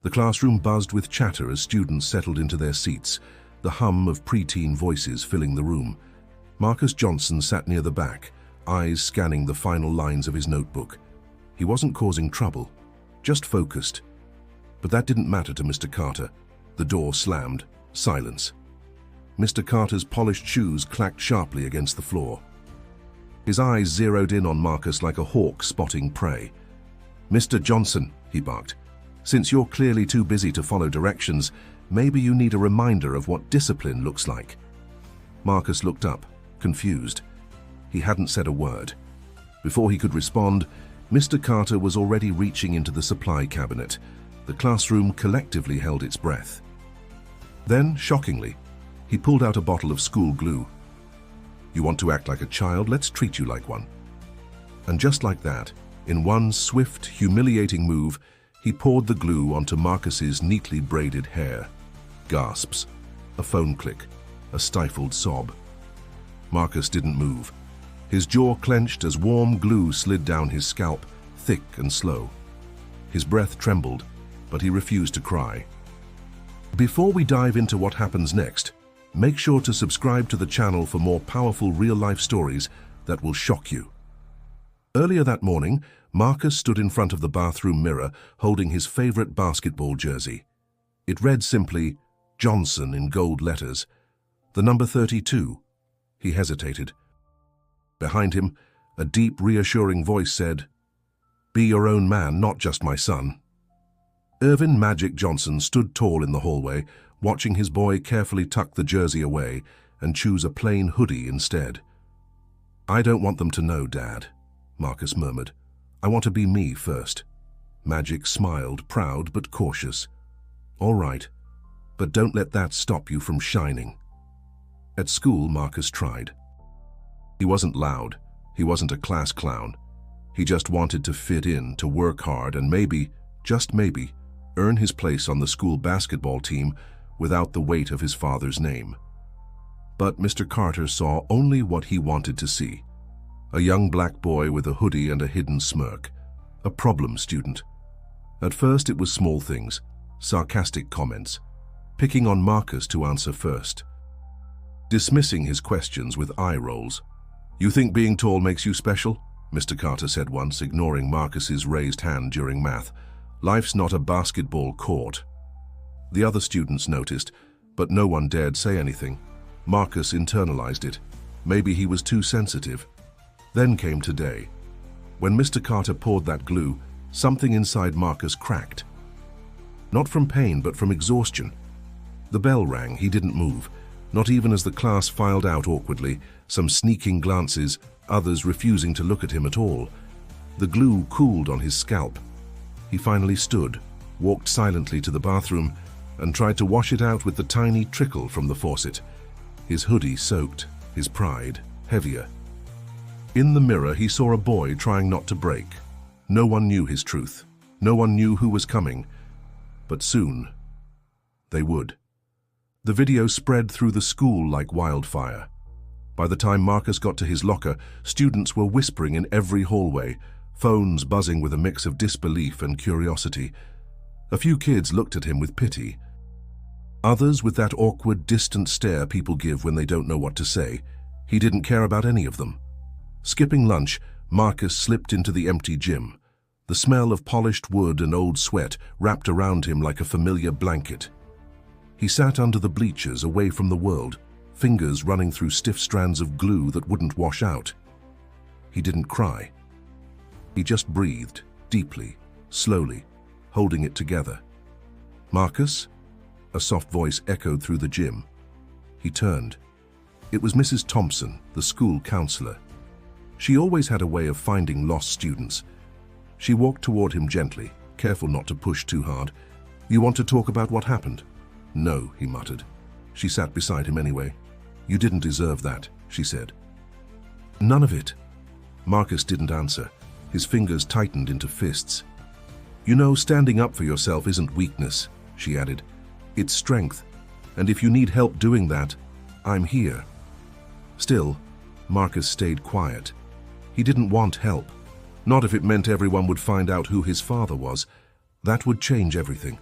The classroom buzzed with chatter as students settled into their seats, the hum of preteen voices filling the room. Marcus Johnson sat near the back, eyes scanning the final lines of his notebook. He wasn't causing trouble, just focused. But that didn't matter to Mr. Carter. The door slammed. Silence. Mr. Carter's polished shoes clacked sharply against the floor. His eyes zeroed in on Marcus like a hawk spotting prey. "Mr. Johnson," he barked, "since you're clearly too busy to follow directions, maybe you need a reminder of what discipline looks like." Marcus looked up, confused. He hadn't said a word. Before he could respond, Mr. Carter was already reaching into the supply cabinet. The classroom collectively held its breath. Then, shockingly, he pulled out a bottle of school glue. "You want to act like a child? Let's treat you like one." And just like that, in one swift, humiliating move, he poured the glue onto Marcus's neatly braided hair. Gasps, a phone click, a stifled sob. Marcus didn't move. His jaw clenched as warm glue slid down his scalp, thick and slow. His breath trembled, but he refused to cry. Before we dive into what happens next, make sure to subscribe to the channel for more powerful real-life stories that will shock you. Earlier that morning, Marcus stood in front of the bathroom mirror holding his favorite basketball jersey. It read simply, Johnson in gold letters. The number 32. He hesitated. Behind him, a deep, reassuring voice said, "Be your own man, not just my son." Irvin Magic Johnson stood tall in the hallway, watching his boy carefully tuck the jersey away and choose a plain hoodie instead. "I don't want them to know, Dad," Marcus murmured. "I want to be me first." Magic smiled, proud but cautious. "All right, but don't let that stop you from shining." At school, Marcus tried. He wasn't loud. He wasn't a class clown. He just wanted to fit in, to work hard, and maybe, just maybe, earn his place on the school basketball team without the weight of his father's name. But Mr. Carter saw only what he wanted to see. A young black boy with a hoodie and a hidden smirk. A problem student. At first it was small things, sarcastic comments, picking on Marcus to answer first, dismissing his questions with eye rolls. "You think being tall makes you special?" Mr. Carter said once, ignoring Marcus's raised hand during math. "Life's not a basketball court." The other students noticed, but no one dared say anything. Marcus internalized it. Maybe he was too sensitive. Then came today. When Mr. Carter poured that glue, something inside Marcus cracked. Not from pain, but from exhaustion. The bell rang. He didn't move, not even as the class filed out awkwardly, some sneaking glances, others refusing to look at him at all. The glue cooled on his scalp. He finally stood, walked silently to the bathroom, and tried to wash it out with the tiny trickle from the faucet. His hoodie soaked, his pride heavier. In the mirror, he saw a boy trying not to break. No one knew his truth. No one knew who was coming. But soon, they would. The video spread through the school like wildfire. By the time Marcus got to his locker, students were whispering in every hallway, phones buzzing with a mix of disbelief and curiosity. A few kids looked at him with pity. Others with that awkward, distant stare people give when they don't know what to say. He didn't care about any of them. Skipping lunch, Marcus slipped into the empty gym. The smell of polished wood and old sweat wrapped around him like a familiar blanket. He sat under the bleachers, away from the world, fingers running through stiff strands of glue that wouldn't wash out. He didn't cry. He just breathed, deeply, slowly, holding it together. "Marcus?" A soft voice echoed through the gym. He turned. It was Mrs. Thompson, the school counselor. She always had a way of finding lost students. She walked toward him gently, careful not to push too hard. "You want to talk about what happened?" "No," he muttered. She sat beside him anyway. "You didn't deserve that," she said. "None of it." Marcus didn't answer. His fingers tightened into fists. "You know, standing up for yourself isn't weakness," she added. "It's strength. And if you need help doing that, I'm here." Still, Marcus stayed quiet. He didn't want help. Not if it meant everyone would find out who his father was. That would change everything.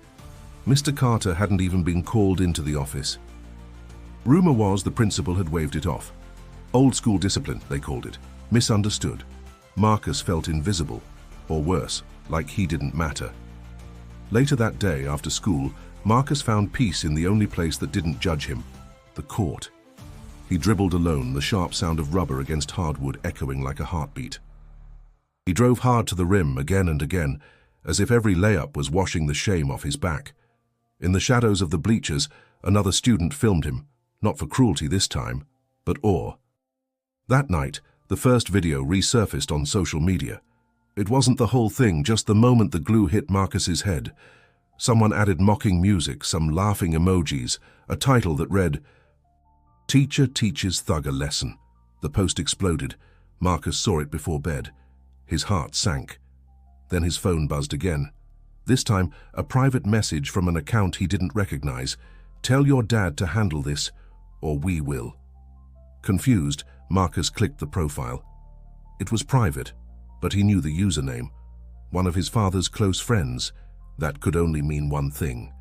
Mr. Carter hadn't even been called into the office. Rumor was the principal had waved it off. Old school discipline, they called it. Misunderstood. Marcus felt invisible, or worse, like he didn't matter. Later that day, after school, Marcus found peace in the only place that didn't judge him, the court. He dribbled alone, the sharp sound of rubber against hardwood echoing like a heartbeat. He drove hard to the rim again and again, as if every layup was washing the shame off his back. In the shadows of the bleachers, another student filmed him, not for cruelty this time, but awe. That night, the first video resurfaced on social media. It wasn't the whole thing, just the moment the glue hit Marcus's head. Someone added mocking music, some laughing emojis, a title that read, "Teacher teaches thug a lesson." The post exploded. Marcus saw it before bed. His heart sank. Then his phone buzzed again. This time, a private message from an account he didn't recognize. "Tell your dad to handle this, or we will." Confused, Marcus clicked the profile. It was private, but he knew the username. One of his father's close friends. That could only mean one thing.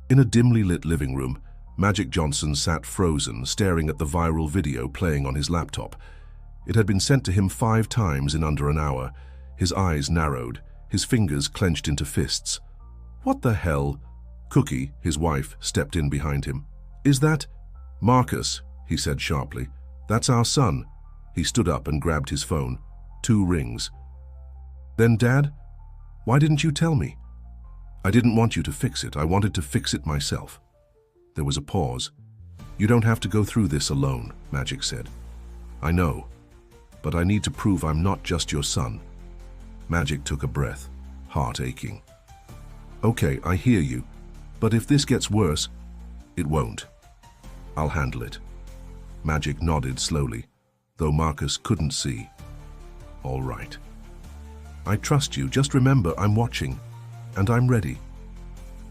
In a dimly lit living room, Magic Johnson sat frozen, staring at the viral video playing on his laptop. It had been sent to him 5 times in under an hour. His eyes narrowed, his fingers clenched into fists. "What the hell?" Cookie, his wife, stepped in behind him. "Is that—" "Marcus," he said sharply. "That's our son." He stood up and grabbed his phone. 2 rings. "Then, Dad, why didn't you tell me?" "I didn't want you to fix it. I wanted to fix it myself." There was a pause. "You don't have to go through this alone," Magic said. "I know, but I need to prove I'm not just your son." Magic took a breath, heart aching. "Okay, I hear you, but if this gets worse—" "It won't. I'll handle it." Magic nodded slowly, though Marcus couldn't see. "All right. I trust you. Just remember, I'm watching, and I'm ready."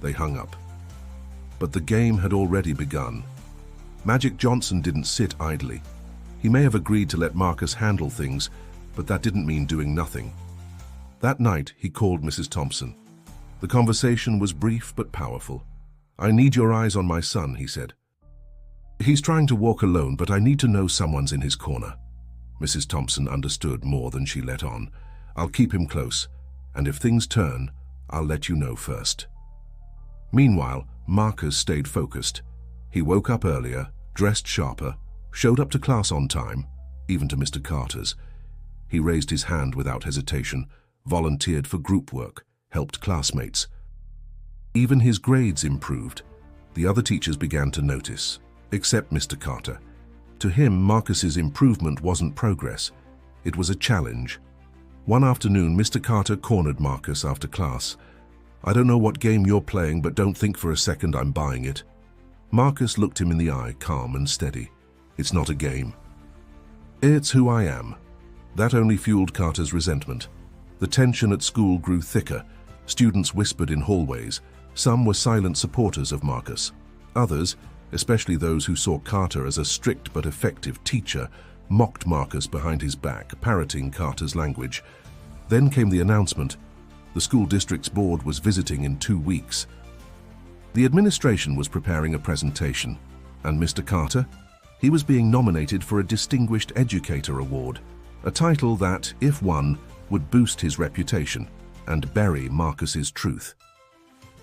They hung up. But the game had already begun. Magic Johnson didn't sit idly. He may have agreed to let Marcus handle things, but that didn't mean doing nothing. That night, he called Mrs. Thompson. The conversation was brief but powerful. "I need your eyes on my son," he said. "He's trying to walk alone, but I need to know someone's in his corner." Mrs. Thompson understood more than she let on. "I'll keep him close, and if things turn, I'll let you know first." Meanwhile, Marcus stayed focused. He woke up earlier, dressed sharper, showed up to class on time, even to Mr. Carter's. He raised his hand without hesitation, volunteered for group work, helped classmates. Even his grades improved. The other teachers began to notice, except Mr. Carter. To him, Marcus's improvement wasn't progress. It was a challenge. One afternoon, Mr. Carter cornered Marcus after class. "I don't know what game you're playing, but don't think for a second I'm buying it." Marcus looked him in the eye, calm and steady. "It's not a game. It's who I am." That only fueled Carter's resentment. The tension at school grew thicker. Students whispered in hallways. Some were silent supporters of Marcus. Others, especially those who saw Carter as a strict but effective teacher, mocked Marcus behind his back, parroting Carter's language. Then came the announcement. The school district's board was visiting in 2 weeks. The administration was preparing a presentation, and Mr. Carter? He was being nominated for a Distinguished Educator Award, a title that, if won, would boost his reputation and bury Marcus's truth.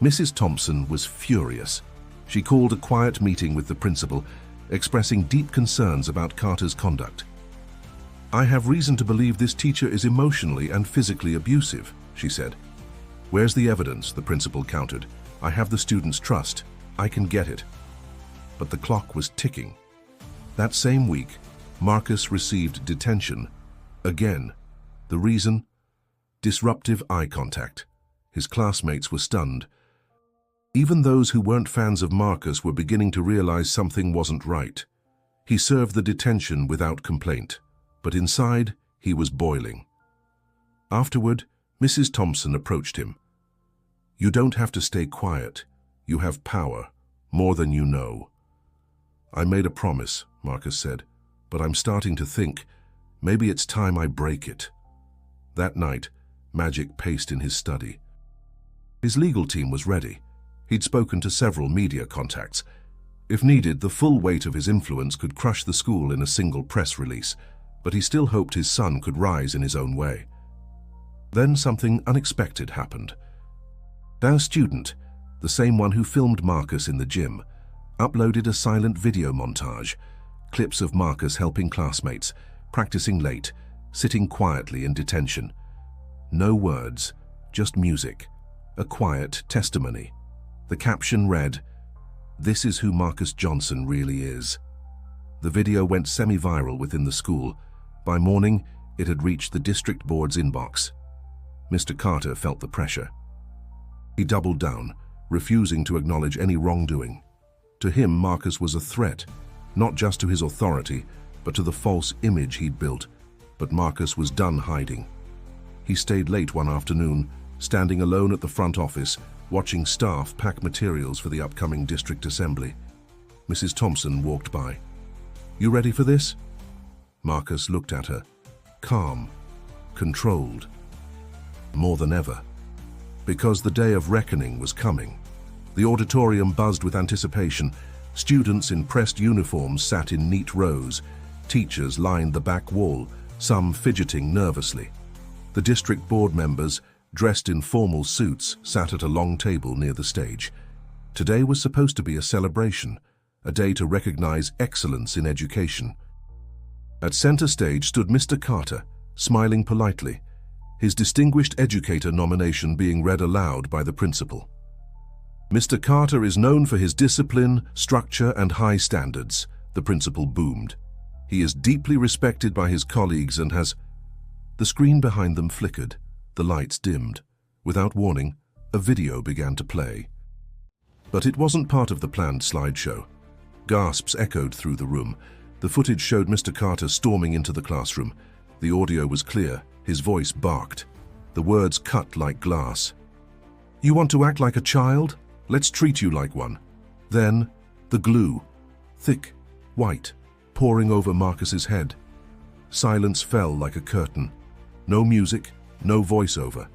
Mrs. Thompson was furious. She called a quiet meeting with the principal, expressing deep concerns about Carter's conduct. "I have reason to believe this teacher is emotionally and physically abusive," she said. "Where's the evidence?" the principal countered. "I have the students' trust. I can get it." But the clock was ticking. That same week, Marcus received detention. Again. The reason? Disruptive eye contact. His classmates were stunned. Even those who weren't fans of Marcus were beginning to realize something wasn't right. He served the detention without complaint, but inside he was boiling. Afterward, Mrs. Thompson approached him. "You don't have to stay quiet. You have power, more than you know." "I made a promise," Marcus said, "but I'm starting to think maybe it's time I break it." That night, Magic paced in his study. His legal team was ready. He'd spoken to several media contacts. If needed, the full weight of his influence could crush the school in a single press release, but he still hoped his son could rise in his own way. Then something unexpected happened. Our student, the same one who filmed Marcus in the gym, uploaded a silent video montage, clips of Marcus helping classmates, practicing late, sitting quietly in detention. No words, just music, a quiet testimony. The caption read, "This is who Marcus Johnson really is." The video went semi-viral within the school. By morning, it had reached the district board's inbox. Mr. Carter felt the pressure. He doubled down, refusing to acknowledge any wrongdoing. To him, Marcus was a threat, not just to his authority, but to the false image he'd built. But Marcus was done hiding. He stayed late one afternoon, standing alone at the front office, watching staff pack materials for the upcoming district assembly. Mrs. Thompson walked by. "You ready for this?" Marcus looked at her, calm, controlled. More than ever. Because the day of reckoning was coming. The auditorium buzzed with anticipation. Students in pressed uniforms sat in neat rows. Teachers lined the back wall, some fidgeting nervously. The district board members, dressed in formal suits, sat at a long table near the stage. Today was supposed to be a celebration, a day to recognize excellence in education. At center stage stood Mr. Carter, smiling politely, his Distinguished Educator nomination being read aloud by the principal. "Mr. Carter is known for his discipline, structure, and high standards," the principal boomed. "He is deeply respected by his colleagues and has—" The screen behind them flickered, the lights dimmed. Without warning, a video began to play. But it wasn't part of the planned slideshow. Gasps echoed through the room. The footage showed Mr. Carter storming into the classroom. The audio was clear, his voice barked. The words cut like glass. "You want to act like a child? Let's treat you like one." Then, the glue, thick, white, pouring over Marcus's head. Silence fell like a curtain. No music, no voiceover.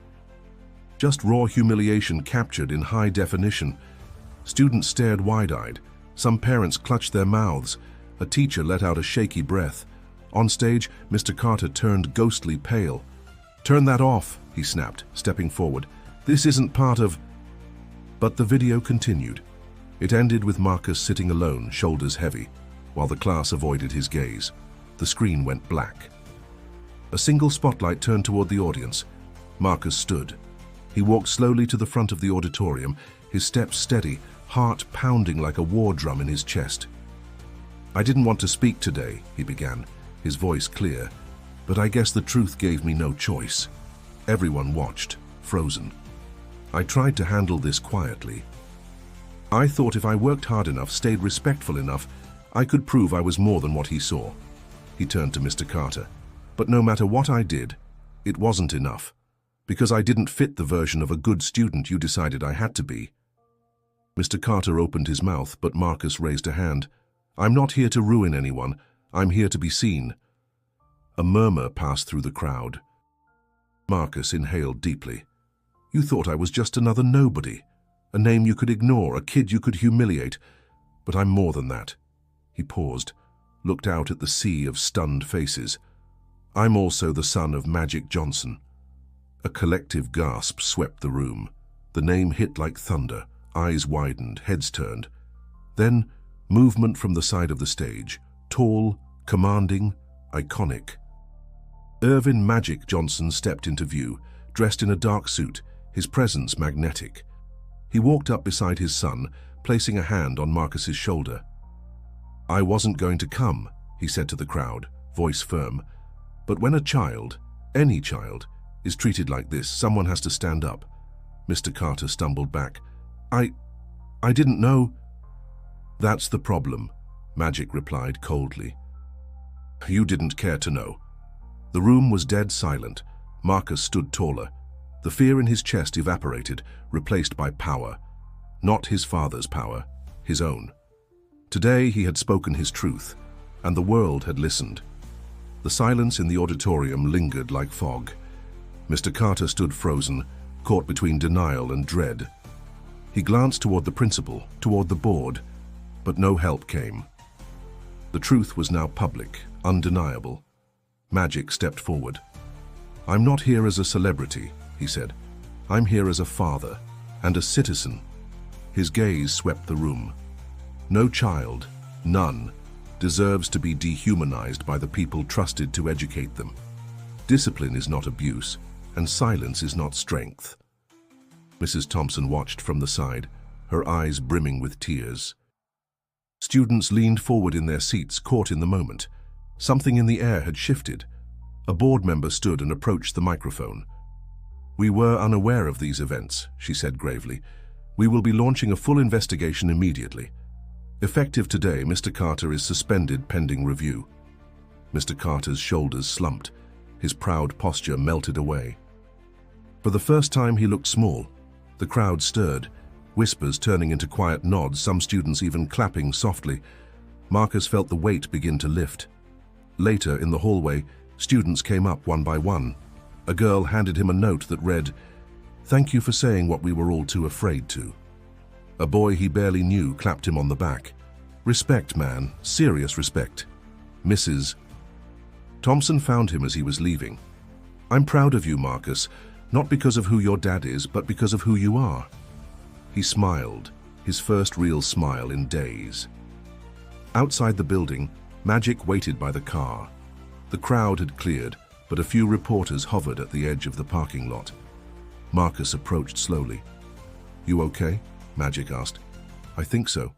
Just raw humiliation captured in high definition. Students stared wide-eyed. Some parents clutched their mouths. A teacher let out a shaky breath. On stage, Mr. Carter turned ghostly pale. "Turn that off," he snapped, stepping forward. "This isn't part of—" But the video continued. It ended with Marcus sitting alone, shoulders heavy, while the class avoided his gaze. The screen went black. A single spotlight turned toward the audience. Marcus stood. He walked slowly to the front of the auditorium, his steps steady, heart pounding like a war drum in his chest. "I didn't want to speak today," he began, his voice clear, "but I guess the truth gave me no choice." Everyone watched, frozen. "I tried to handle this quietly. I thought if I worked hard enough, stayed respectful enough, I could prove I was more than what he saw." He turned to Mr. Carter. "But no matter what I did, it wasn't enough. Because I didn't fit the version of a good student you decided I had to be." Mr. Carter opened his mouth, but Marcus raised a hand. "I'm not here to ruin anyone. I'm here to be seen." A murmur passed through the crowd. Marcus inhaled deeply. "You thought I was just another nobody, a name you could ignore, a kid you could humiliate. But I'm more than that." He paused, looked out at the sea of stunned faces. "I'm also the son of Magic Johnson." A collective gasp swept the room. The name hit like thunder, eyes widened, heads turned. Then, movement from the side of the stage, tall, commanding, iconic. Irvin Magic Johnson stepped into view, dressed in a dark suit, his presence magnetic. He walked up beside his son, placing a hand on Marcus's shoulder. "I wasn't going to come," he said to the crowd, voice firm. "But when a child, any child, is treated like this, someone has to stand up." Mr. Carter stumbled back. I didn't know." "That's the problem," Magic replied coldly. "You didn't care to know." The room was dead silent. Marcus stood taller. The fear in his chest evaporated, replaced by power. Not his father's power, his own. Today he had spoken his truth, and the world had listened. The silence in the auditorium lingered like fog. Mr. Carter stood frozen, caught between denial and dread. He glanced toward the principal, toward the board, but no help came. The truth was now public, undeniable. Magic stepped forward. "I'm not here as a celebrity," he said. "I'm here as a father and a citizen." His gaze swept the room. No child, none, deserves to be dehumanized by the people trusted to educate them. Discipline is not abuse, and silence is not strength. Mrs. Thompson watched from the side, her eyes brimming with tears. Students leaned forward in their seats, caught in the moment. Something in the air had shifted. A board member stood and approached the microphone. "We were unaware of these events," she said gravely. "We will be launching a full investigation immediately. Effective today, Mr. Carter is suspended pending review." Mr. Carter's shoulders slumped. His proud posture melted away. For the first time, he looked small. The crowd stirred, whispers turning into quiet nods, some students even clapping softly. Marcus felt the weight begin to lift. Later, in the hallway, students came up one by one. A girl handed him a note that read, "Thank you for saying what we were all too afraid to." A boy he barely knew clapped him on the back. "Respect, man, serious respect. Mrs." Thompson found him as he was leaving. "I'm proud of you, Marcus, not because of who your dad is, but because of who you are." He smiled, his first real smile in days. Outside the building, Magic waited by the car. The crowd had cleared, but a few reporters hovered at the edge of the parking lot. Marcus approached slowly. "You okay?" Magic asked. "I think so."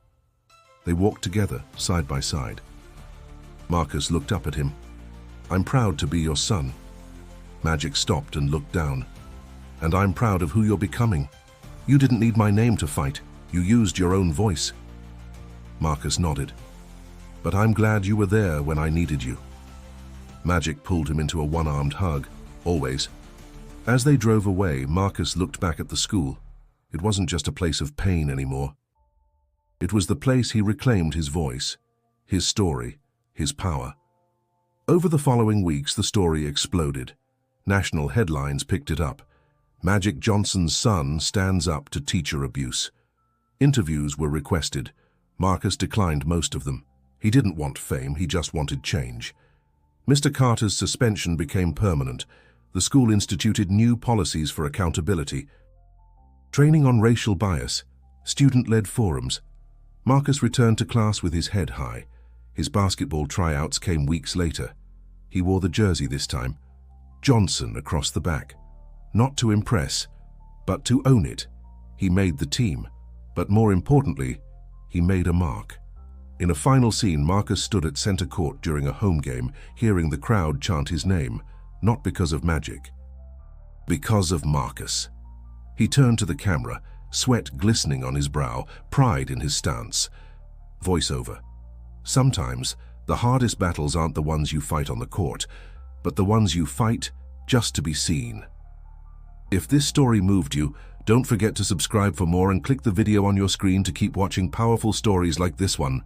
They walked together, side by side. Marcus looked up at him. "I'm proud to be your son." Magic stopped and looked down. "And I'm proud of who you're becoming. You didn't need my name to fight. You used your own voice." Marcus nodded. "But I'm glad you were there when I needed you." Magic pulled him into a one-armed hug. "Always." As they drove away, Marcus looked back at the school. It wasn't just a place of pain anymore. It was the place he reclaimed his voice, his story, his power. Over the following weeks, the story exploded. National headlines picked it up. Magic Johnson's son stands up to teacher abuse. Interviews were requested. Marcus declined most of them. He didn't want fame, he just wanted change. Mr. Carter's suspension became permanent. The school instituted new policies for accountability. Training on racial bias, student-led forums. Marcus returned to class with his head high. His basketball tryouts came weeks later. He wore the jersey this time. Johnson across the back. Not to impress, but to own it. He made the team, but more importantly, he made a mark. In a final scene, Marcus stood at center court during a home game, hearing the crowd chant his name, not because of Magic, because of Marcus. He turned to the camera, sweat glistening on his brow, pride in his stance. Voiceover. Sometimes, the hardest battles aren't the ones you fight on the court, but the ones you fight just to be seen. If this story moved you, don't forget to subscribe for more and click the video on your screen to keep watching powerful stories like this one.